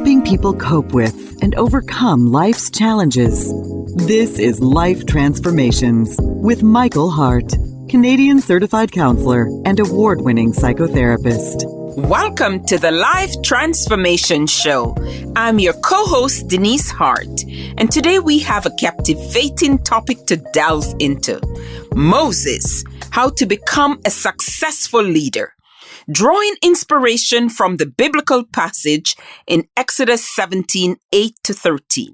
helping people cope with and overcome life's challenges. This is Life Transformations with Michael Hart, Canadian certified counselor and award-winning psychotherapist. Welcome to the Life Transformation Show. I'm your co-host, Denise Hart, and today we have a captivating topic to delve into. Moses, how to become a successful leader. Drawing inspiration from the biblical passage in Exodus 17, 8-13.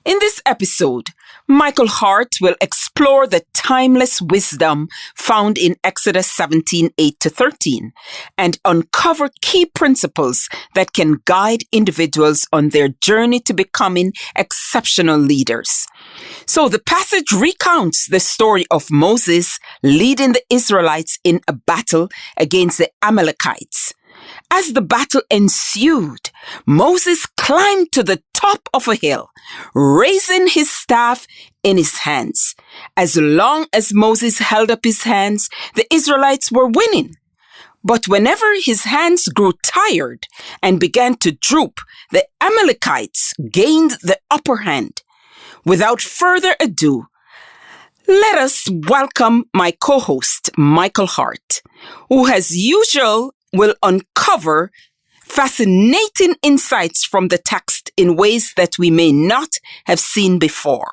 In this episode, Michael Hart will explore the timeless wisdom found in Exodus 17, 8-13 and uncover key principles that can guide individuals on their journey to becoming exceptional leaders. So the passage recounts the story of Moses leading the Israelites in a battle against the Amalekites. As the battle ensued, Moses climbed to the top of a hill, raising his staff in his hands. As long as Moses held up his hands, the Israelites were winning. But whenever his hands grew tired and began to droop, the Amalekites gained the upper hand. Without further ado, let us welcome my co-host, Michael Hart, who as usual will uncover fascinating insights from the text in ways that we may not have seen before.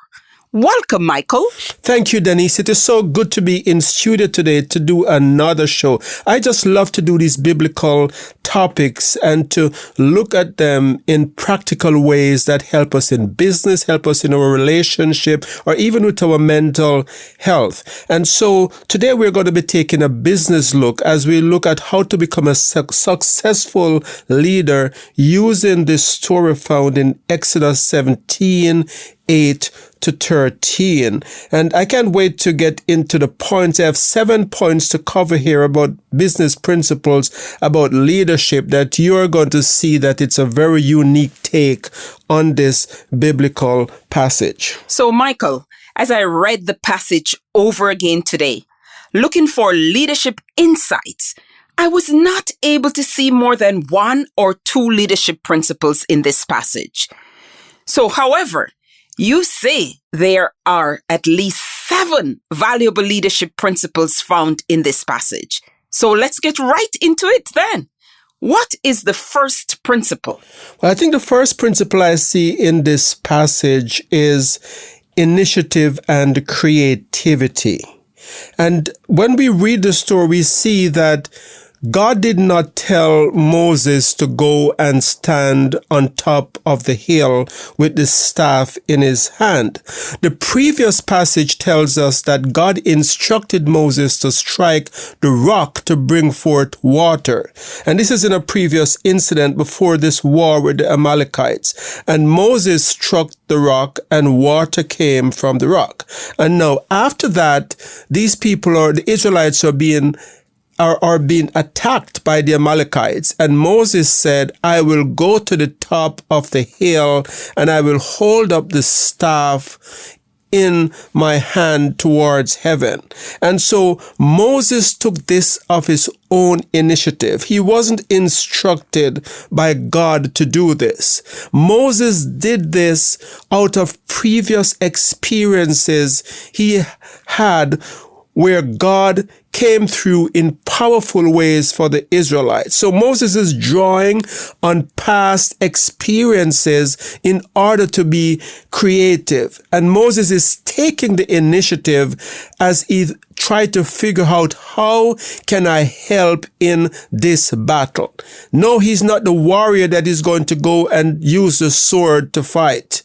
Welcome, Michael. Thank you, Denise. It is so good to be in studio today to do another show. I just love to do these biblical topics and to look at them in practical ways that help us in business, help us in our relationship, or even with our mental health. And so today we're going to be taking a business look as we look at how to become a successful leader using this story found in Exodus 17, 8-13. And I can't wait to get into the points. I have 7 points to cover here about business principles, about leadership, that you're going to see that it's a very unique take on this biblical passage. So, Michael, as I read the passage over again today, looking for leadership insights, I was not able to see more than 1 or 2 leadership principles in this passage. So, however, you say there are at least 7 valuable leadership principles found in this passage. So let's get right into it then. What is the first principle? Well, I think the first principle I see in this passage is initiative and creativity. And when we read the story, we see that God did not tell Moses to go and stand on top of the hill with the staff in his hand. The previous passage tells us that God instructed Moses to strike the rock to bring forth water. And this is in a previous incident before this war with the Amalekites. And Moses struck the rock and water came from the rock. And now after that, these people, the Israelites, are being attacked by the Amalekites. And Moses said, I will go to the top of the hill and I will hold up the staff in my hand towards heaven. And so Moses took this of his own initiative. He wasn't instructed by God to do this. Moses did this out of previous experiences he had where God came through in powerful ways for the Israelites. So Moses is drawing on past experiences in order to be creative. And Moses is taking the initiative as he tried to figure out, how can I help in this battle? No, he's not the warrior that is going to go and use the sword to fight.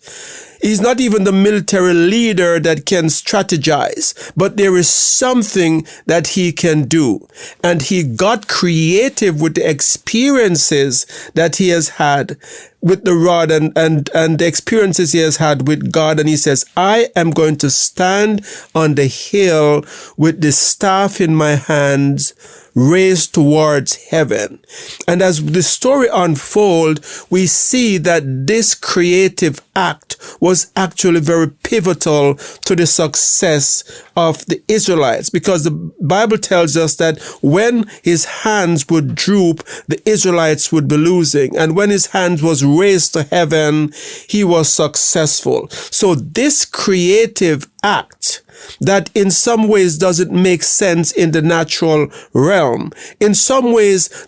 He's not even the military leader that can strategize, but there is something that he can do. And he got creative with the experiences that he has had with the rod and the experiences he has had with God. And he says, I am going to stand on the hill with the staff in my hands, raised towards heaven. And as the story unfolds, we see that this creative act was actually very pivotal to the success of the Israelites, because the Bible tells us that when his hands would droop, the Israelites would be losing. And when his hand was raised to heaven, he was successful. So this creative act that in some ways doesn't make sense in the natural realm, in some ways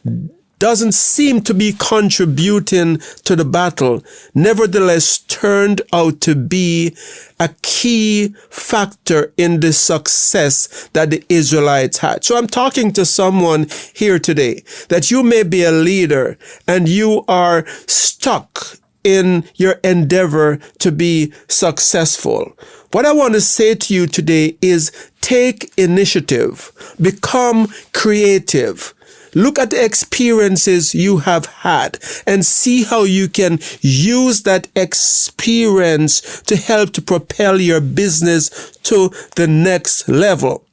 doesn't seem to be contributing to the battle, nevertheless turned out to be a key factor in the success that the Israelites had. So I'm talking to someone here today that you may be a leader and you are stuck in your endeavor to be successful. What I want to say to you today is take initiative, become creative. Look at the experiences you have had and see how you can use that experience to help to propel your business to the next level.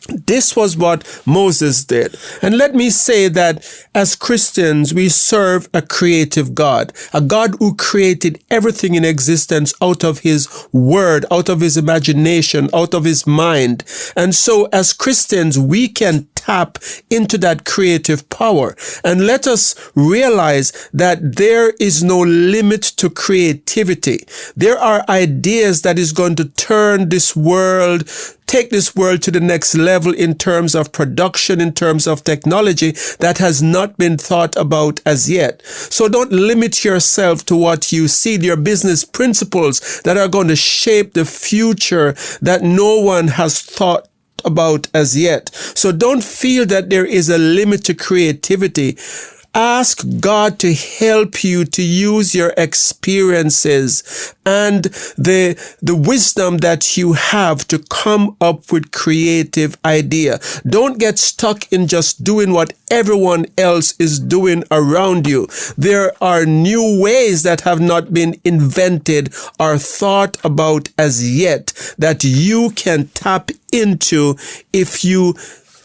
This was what Moses did. And let me say that as Christians, we serve a creative God, a God who created everything in existence out of his word, out of his imagination, out of his mind. And so as Christians, we can tap into that creative power. And let us realize that there is no limit to creativity. There are ideas that is going to turn this world, take this world to the next level in terms of production, in terms of technology that has not been thought about as yet. So don't limit yourself to what you see. There are business principles that are going to shape the future that no one has thought about as yet. So don't feel that there is a limit to creativity. Ask God to help you to use your experiences and the wisdom that you have to come up with creative idea. Don't get stuck in just doing what everyone else is doing around you. There are new ways that have not been invented or thought about as yet that you can tap into if you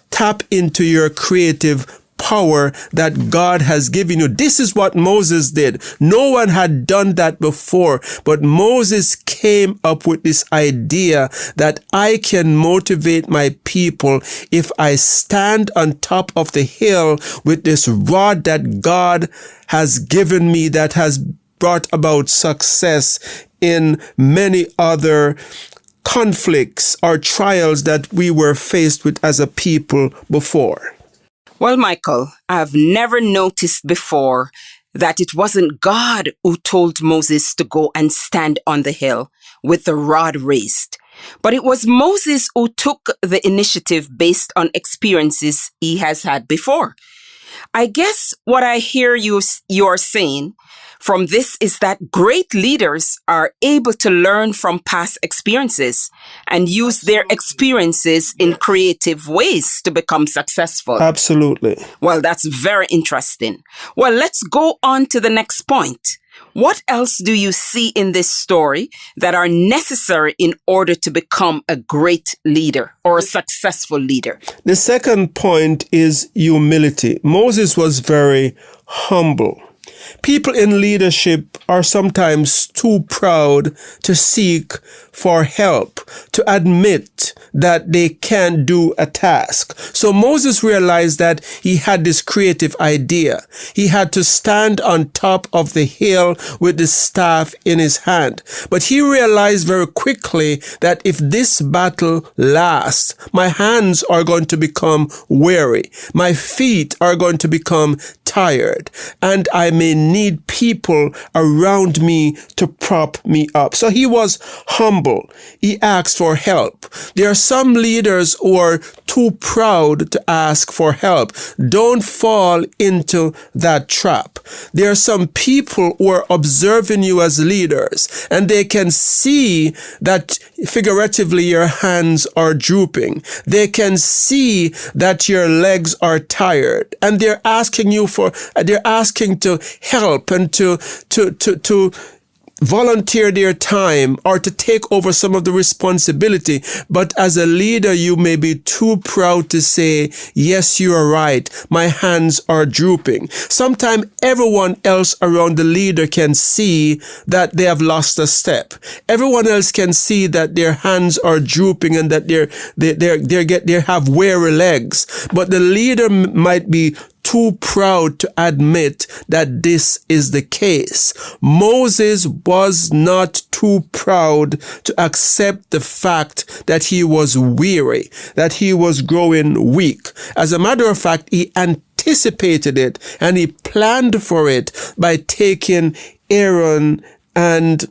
tap into your creative power that God has given you. This is what Moses did. No one had done that before, but Moses came up with this idea that I can motivate my people if I stand on top of the hill with this rod that God has given me, that has brought about success in many other conflicts or trials that we were faced with as a people before. Well, Michael, I've never noticed before that it wasn't God who told Moses to go and stand on the hill with the rod raised, but it was Moses who took the initiative based on experiences he has had before. I guess what I hear you're saying from this is that great leaders are able to learn from past experiences and use their experiences in creative ways to become successful. Absolutely. Well, that's very interesting. Well, let's go on to the next point. What else do you see in this story that are necessary in order to become a great leader or a successful leader? The second point is humility. Moses was very humble. People in leadership are sometimes too proud to seek for help, to admit that they can't do a task. So Moses realized that he had this creative idea. He had to stand on top of the hill with the staff in his hand. But he realized very quickly that if this battle lasts, my hands are going to become weary. My feet are going to become tired, and I may need people around me to prop me up. So he was humble. He asked for help. There are some leaders who are too proud to ask for help. Don't fall into that trap. There are some people who are observing you as leaders, and they can see that figuratively your hands are drooping. They can see that your legs are tired, and they're asking to help and to volunteer their time or to take over some of the responsibility. But as a leader, you may be too proud to say, yes, you are right. My hands are drooping. Sometimes everyone else around the leader can see that they have lost a step. Everyone else can see that their hands are drooping and that they have weary legs. But the leader might be too proud to admit that this is the case. Moses was not too proud to accept the fact that he was weary, that he was growing weak. As a matter of fact, he anticipated it and he planned for it by taking Aaron and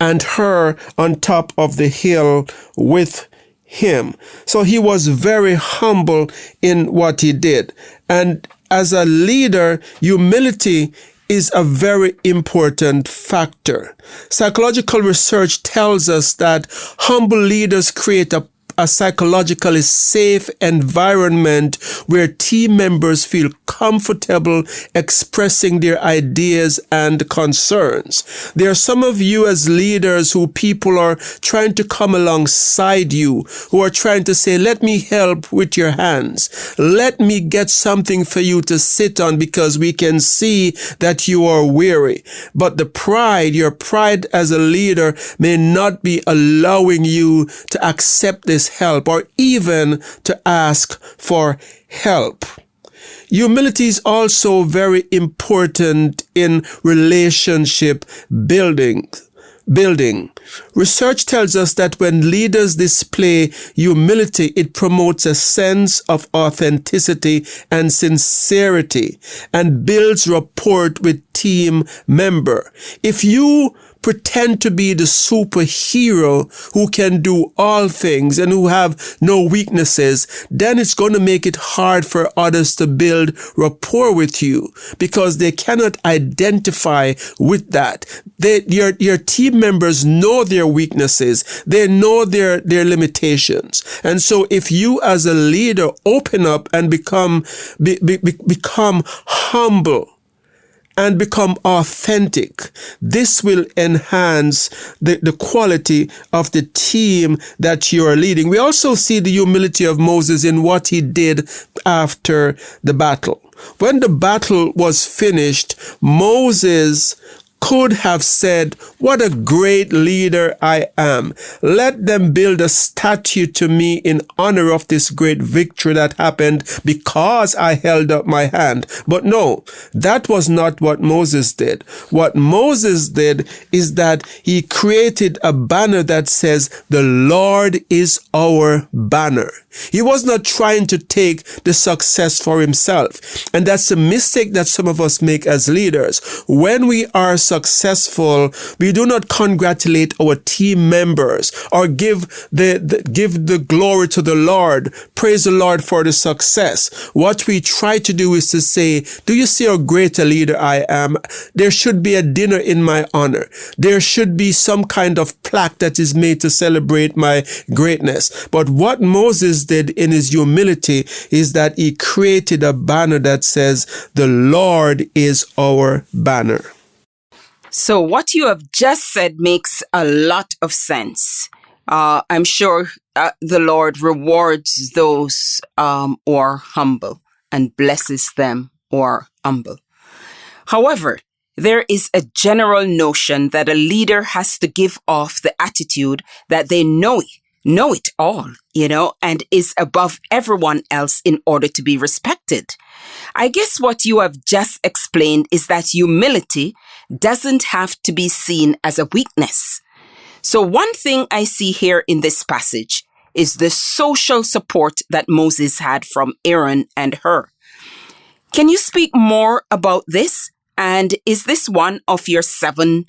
Hur on top of the hill with him. So he was very humble in what he did. And as a leader, humility is a very important factor. Psychological research tells us that humble leaders create a psychologically safe environment where team members feel comfortable expressing their ideas and concerns. There are some of you as leaders who people are trying to come alongside you, who are trying to say, let me help with your hands. Let me get something for you to sit on because we can see that you are weary. But your pride as a leader may not be allowing you to accept this help or even to ask for help. Humility is also very important in relationship building. Research tells us that when leaders display humility, it promotes a sense of authenticity and sincerity and builds rapport with team member. If you pretend to be the superhero who can do all things and who have no weaknesses, then it's going to make it hard for others to build rapport with you because they cannot identify with that. Your team members know their weaknesses. They know their limitations. And so if you as a leader open up and become humble, and become authentic, this will enhance the quality of the team that you are leading. We also see the humility of Moses in what he did after the battle. When the battle was finished, Moses could have said, what a great leader I am. Let them build a statue to me in honor of this great victory that happened because I held up my hand. But no, that was not what Moses did. What Moses did is that he created a banner that says, the Lord is our banner. He was not trying to take the success for himself. And that's a mistake that some of us make as leaders. When we are successful, we do not congratulate our team members or give the glory to the Lord. Praise the Lord for the success. What we try to do is to say, do you see how great a leader I am? There should be a dinner in my honor. There should be some kind of plaque that is made to celebrate my greatness. But what Moses did in his humility is that he created a banner that says, the Lord is our banner. So what you have just said makes a lot of sense. I'm sure the Lord rewards those who are humble and blesses them who are humble. However, there is a general notion that a leader has to give off the attitude that they know it all, and is above everyone else in order to be respected. I guess what you have just explained is that humility doesn't have to be seen as a weakness. So one thing I see here in this passage is the social support that Moses had from Aaron and Hur. Can you speak more about this? And is this one of your 7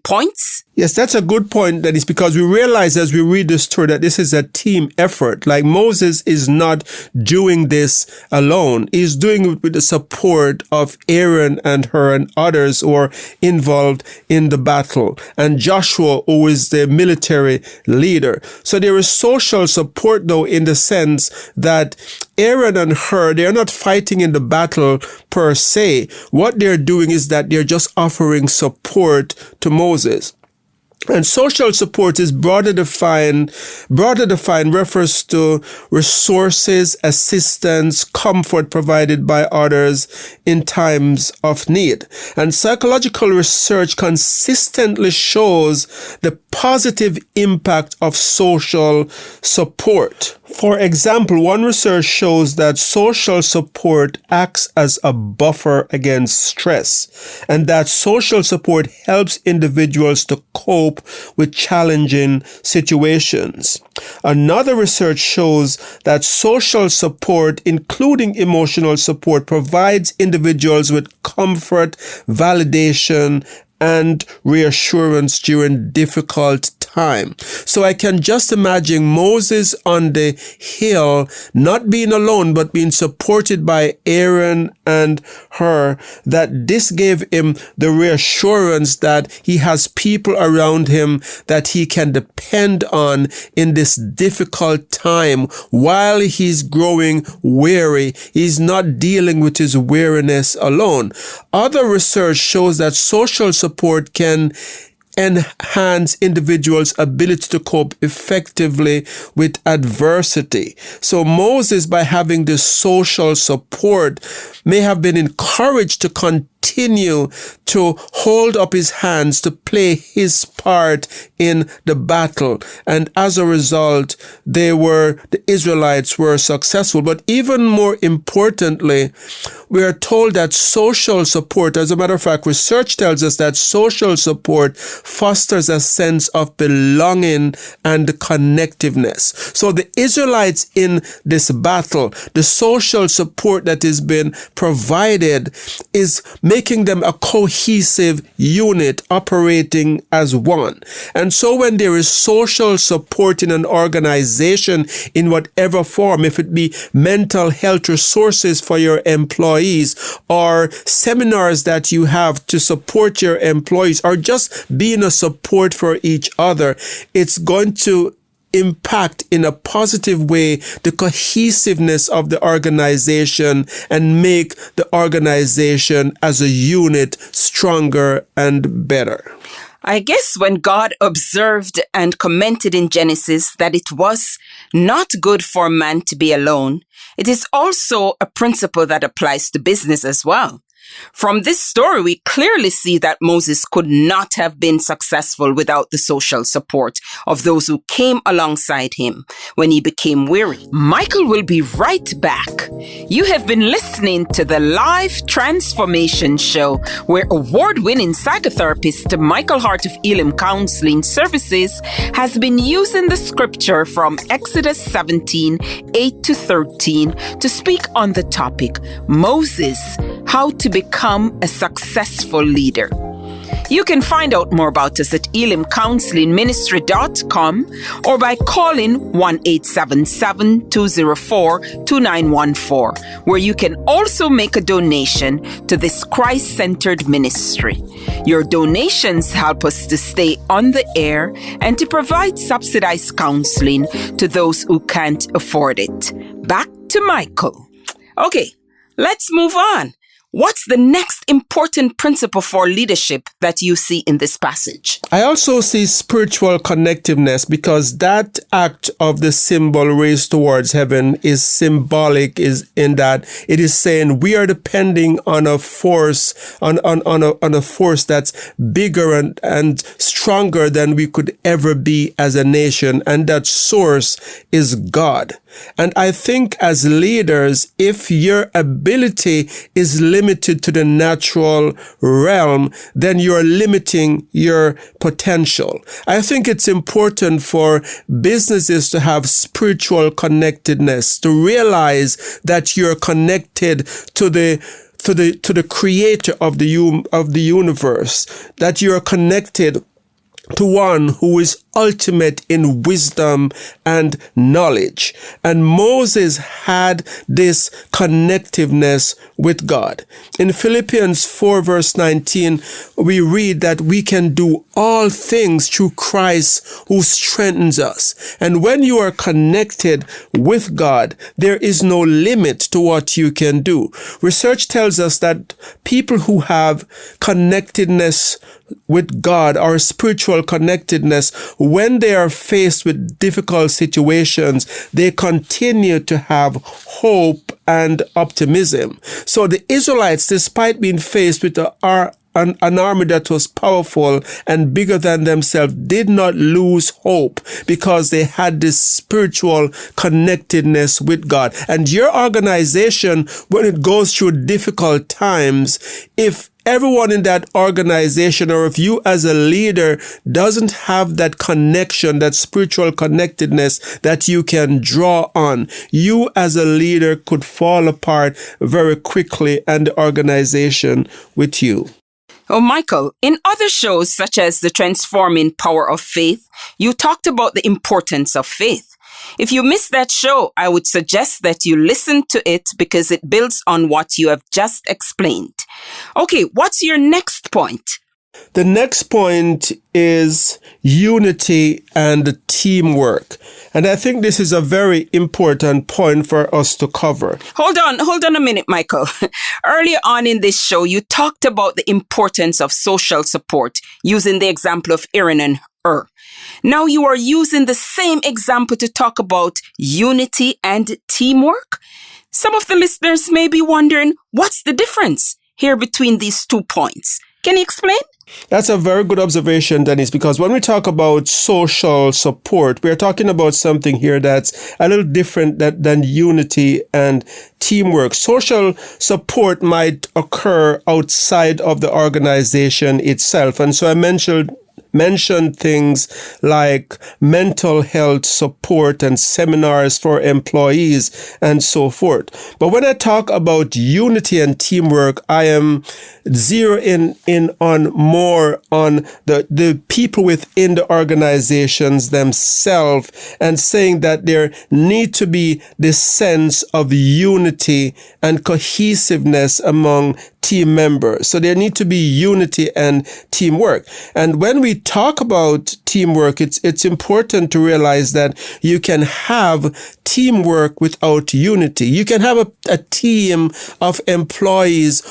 points? Yes, that's a good point, Dennis, because we realize as we read the story that this is a team effort. Like Moses is not doing this alone. He's doing it with the support of Aaron and Hur and others who are involved in the battle, and Joshua, who is the military leader. So there is social support, though, in the sense that Aaron and Hur, they're not fighting in the battle per se. What they're doing is that they're just offering support to Moses. And social support is broader defined refers to resources, assistance, comfort provided by others in times of need. And psychological research consistently shows the positive impact of social support. For example, one research shows that social support acts as a buffer against stress, and that social support helps individuals to cope with challenging situations. Another research shows that social support, including emotional support, provides individuals with comfort, validation, and reassurance during difficult time. So I can just imagine Moses on the hill, not being alone, but being supported by Aaron and Hur, that this gave him the reassurance that he has people around him that he can depend on in this difficult time. While he's growing weary, he's not dealing with his weariness alone. Other research shows that social support can enhance individuals' ability to cope effectively with adversity. So Moses, by having this social support, may have been encouraged to continue to hold up his hands, to play his part in the battle. And as a result, the Israelites were successful. But even more importantly, we are told that social support, as a matter of fact, research tells us that social support fosters a sense of belonging and connectiveness. So the Israelites in this battle, the social support that is being provided is making them a cohesive unit operating as one. And so when there is social support in an organization in whatever form, if it be mental health resources for your employees, or seminars that you have to support your employees, or just being a support for each other, it's going to impact in a positive way the cohesiveness of the organization and make the organization as a unit stronger and better. I guess when God observed and commented in Genesis that it was not good for man to be alone, it is also a principle that applies to business as well. From this story, we clearly see that Moses could not have been successful without the social support of those who came alongside him when he became weary. Michael will be right back. You have been listening to the Life Transformation Show, where award-winning psychotherapist Michael Hart of Elim Counseling Services has been using the scripture from Exodus 17, 8-13 to speak on the topic, Moses, how to become a successful leader. You can find out more about us at elimcounselingministry.com or by calling 1-877-204-2914, where you can also make a donation to this Christ-centered ministry. Your donations help us to stay on the air and to provide subsidized counseling to those who can't afford it. Back to Michael. Okay, let's move on. What's the next important principle for leadership that you see in this passage? I also see spiritual connectiveness, because that act of the symbol raised towards heaven is symbolic, is in that it is saying we are depending on a force, on a force that's bigger and stronger than we could ever be as a nation. And that source is God. And I think as leaders, if your ability is limited to the natural realm, then you're limiting your potential. I think it's important for businesses to have spiritual connectedness, to realize that you're connected to the creator of the universe, that you're connected to one who is ultimate in wisdom and knowledge. And Moses had this connectiveness with God. In Philippians 4 verse 19, we read that we can do all things through Christ who strengthens us. And when you are connected with God, there is no limit to what you can do. Research tells us that people who have connectedness with God or spiritual connectedness, when they are faced with difficult situations, they continue to have hope and optimism. So the Israelites, despite being faced with an army that was powerful and bigger than themselves, did not lose hope because they had this spiritual connectedness with God. And your organization, when it goes through difficult times, if everyone in that organization, or if you as a leader doesn't have that connection, that spiritual connectedness that you can draw on, you as a leader could fall apart very quickly, and the organization with you. Oh, Michael, in other shows such as The Transforming Power of Faith, you talked about the importance of faith. If you missed that show, I would suggest that you listen to it because it builds on what you have just explained. Okay, what's your next point? The next point is unity and teamwork. And I think this is a very important point for us to cover. Hold on a minute, Michael. Earlier on in this show, you talked about the importance of social support using the example of Aaron and Hur. Now you are using the same example to talk about unity and teamwork. Some of the listeners may be wondering, what's the difference here between these 2 points? Can you explain? That's a very good observation, Dennis, because when we talk about social support, we're talking about something here that's a little different than unity and teamwork. Social support might occur outside of the organization itself. And so I mentioned things like mental health support and seminars for employees and so forth. But when I talk about unity and teamwork, I am zeroing in on more on the people within the organizations themselves, and saying that there need to be this sense of unity and cohesiveness among team members. So there need to be unity and teamwork. And when we talk about teamwork, it's important to realize that you can have teamwork without unity. You can have a team of employees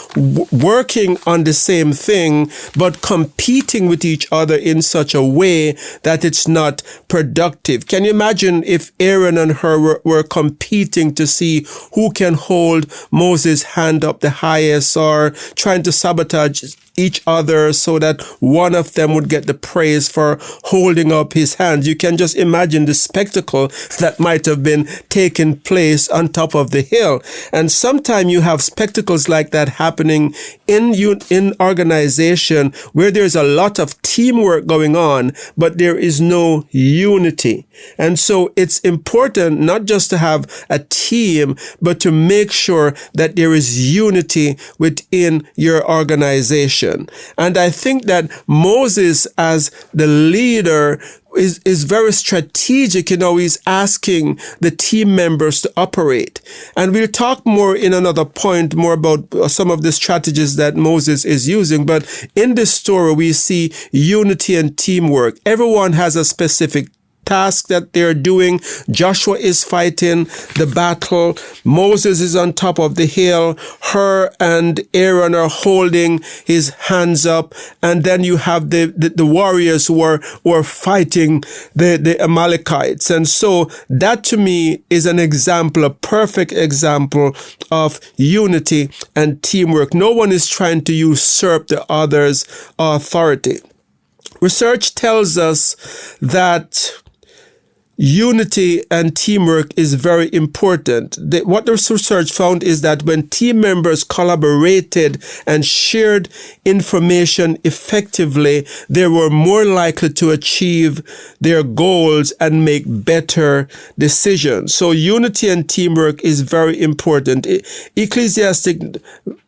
working on the same thing, but competing with each other in such a way that it's not productive. Can you imagine if Aaron and Hur were competing to see who can hold Moses' hand up the highest, or trying to sabotage each other so that one of them would get the praise for holding up his hand? You can just imagine the spectacle that might have been taking place on top of the hill. And sometimes you have spectacles like that happening in organization where there's a lot of teamwork going on, but there is no unity. And so it's important not just to have a team, but to make sure that there is unity within your organization. And I think that Moses, as the leader, is very strategic. He's asking the team members to operate. And we'll talk more in another point, more about some of the strategies that Moses is using. But in this story, we see unity and teamwork. Everyone has a specific task that they're doing. Joshua is fighting the battle. Moses is on top of the hill. Hur and Aaron are holding his hands up. And then you have the warriors who are fighting the Amalekites. And so that to me is an example, a perfect example of unity and teamwork. No one is trying to usurp the other's authority. Research tells us that unity and teamwork is very important. What the research found is that when team members collaborated and shared information effectively, they were more likely to achieve their goals and make better decisions. So unity and teamwork is very important. Ecclesiastic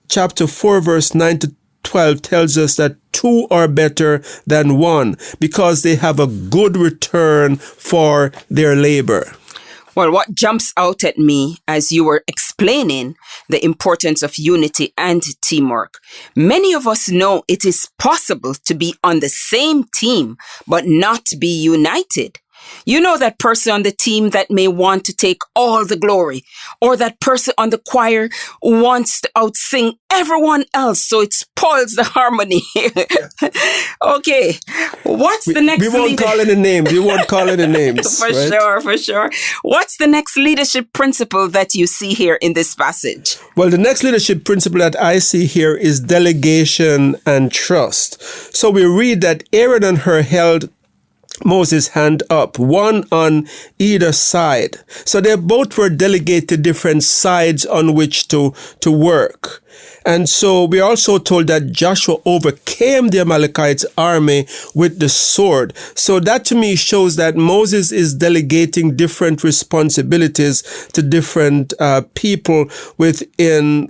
chapter 4 verse 9 to 12 tells us that 2 are better than 1 because they have a good return for their labor. Well, what jumps out at me as you were explaining the importance of unity and teamwork, many of us know it is possible to be on the same team but not be united. You know that person on the team that may want to take all the glory, or that person on the choir who wants to outsing everyone else, so it spoils the harmony. Okay, what's the next? We won't call any names. We won't call any names. For sure. What's the next leadership principle that you see here in this passage? Well, the next leadership principle that I see here is delegation and trust. So we read that Aaron and Hur held Moses' hand up, one on either side. So they both were delegated different sides on which to work. And so we are also told that Joshua overcame the Amalekites' army with the sword. So that to me shows that Moses is delegating different responsibilities to different people within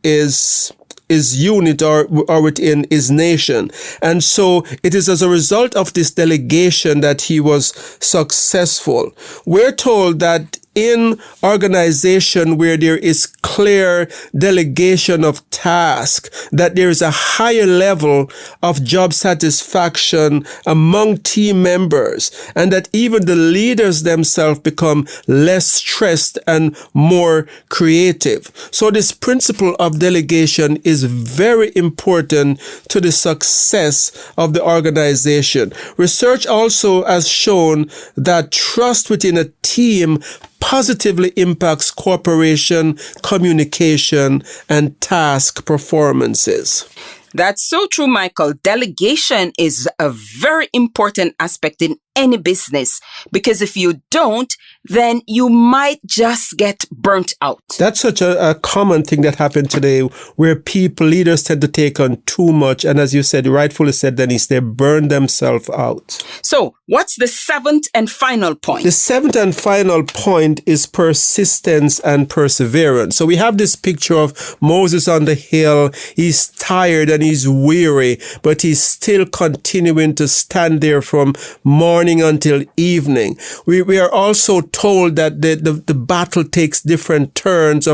his unit or within his nation. And so it is as a result of this delegation that he was successful. We're told that in organization where there is clear delegation of task, that there is a higher level of job satisfaction among team members, and that even the leaders themselves become less stressed and more creative. So this principle of delegation is very important to the success of the organization. Research also has shown that trust within a team positively impacts cooperation, communication, and task performances. That's so true, Michael. Delegation is a very important aspect in any business, because if you don't, then you might just get burnt out. That's such a common thing that happened today, where leaders tend to take on too much. And as you said, rightfully said, Denise, they burn themselves out. So what's the seventh and final point? The seventh and final point is persistence and perseverance. So we have this picture of Moses on the hill. He's tired and he's weary, but he's still continuing to stand there from morning until evening. We are also told that the battle takes different turns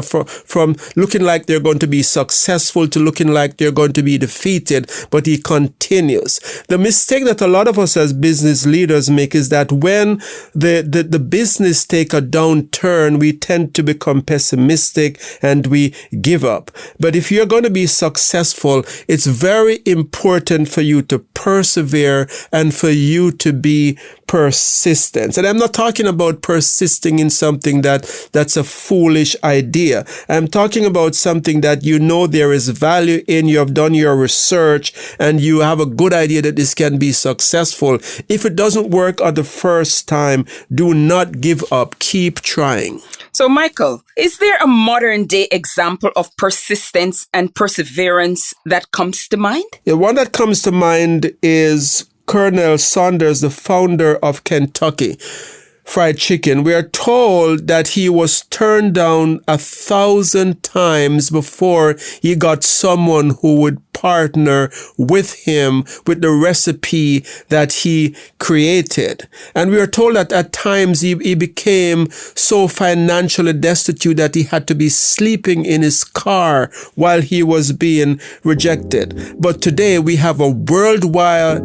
from looking like they're going to be successful to looking like they're going to be defeated, but he continues. The mistake that a lot of us as business leaders make is that when the business take a downturn, we tend to become pessimistic and we give up. But if you're going to be successful, it's very important for you to persevere and for you to be persistent. And I'm not talking about persisting in something that's a foolish idea. I'm talking about something that you know there is value in. You have done your research and you have a good idea that this can be successful. If it doesn't work on the first time, do not give up. Keep trying. So, Michael, is there a modern day example of persistence and perseverance that comes to mind? The one that comes to mind is Colonel Sanders, the founder of Kentucky Fried Chicken. We are told that he was turned down 1,000 times before he got someone who would partner with him with the recipe that he created. And we are told that at times he became so financially destitute that he had to be sleeping in his car while he was being rejected. But today we have a worldwide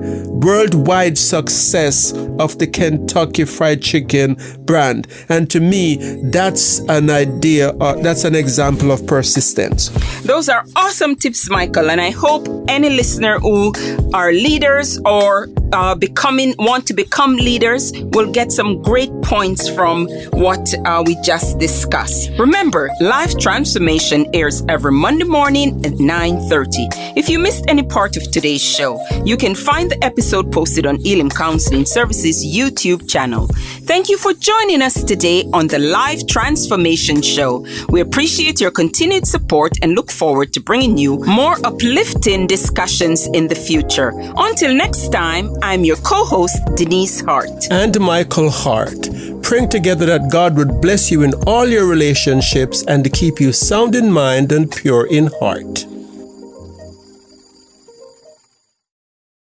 success of the Kentucky Fried Chicken brand. And to me, that's an idea, that's an example of persistence. Those are awesome tips, Michael, and I hope any listener who are leaders or want to become leaders will get some great points from what we just discussed. Remember, Life Transformation airs every Monday morning at 9:30. If you missed any part of today's show, you can find the episode posted on Elim Counseling Services YouTube channel. Thank you for joining us today on the Life Transformation Show. We appreciate your continued support and look forward to bringing you more uplifting discussions in the future. Until next time, I'm your co-host, Denise Hart. And Michael Hart. Praying together that God would bless you in all your relationships and to keep you sound in mind and pure in heart.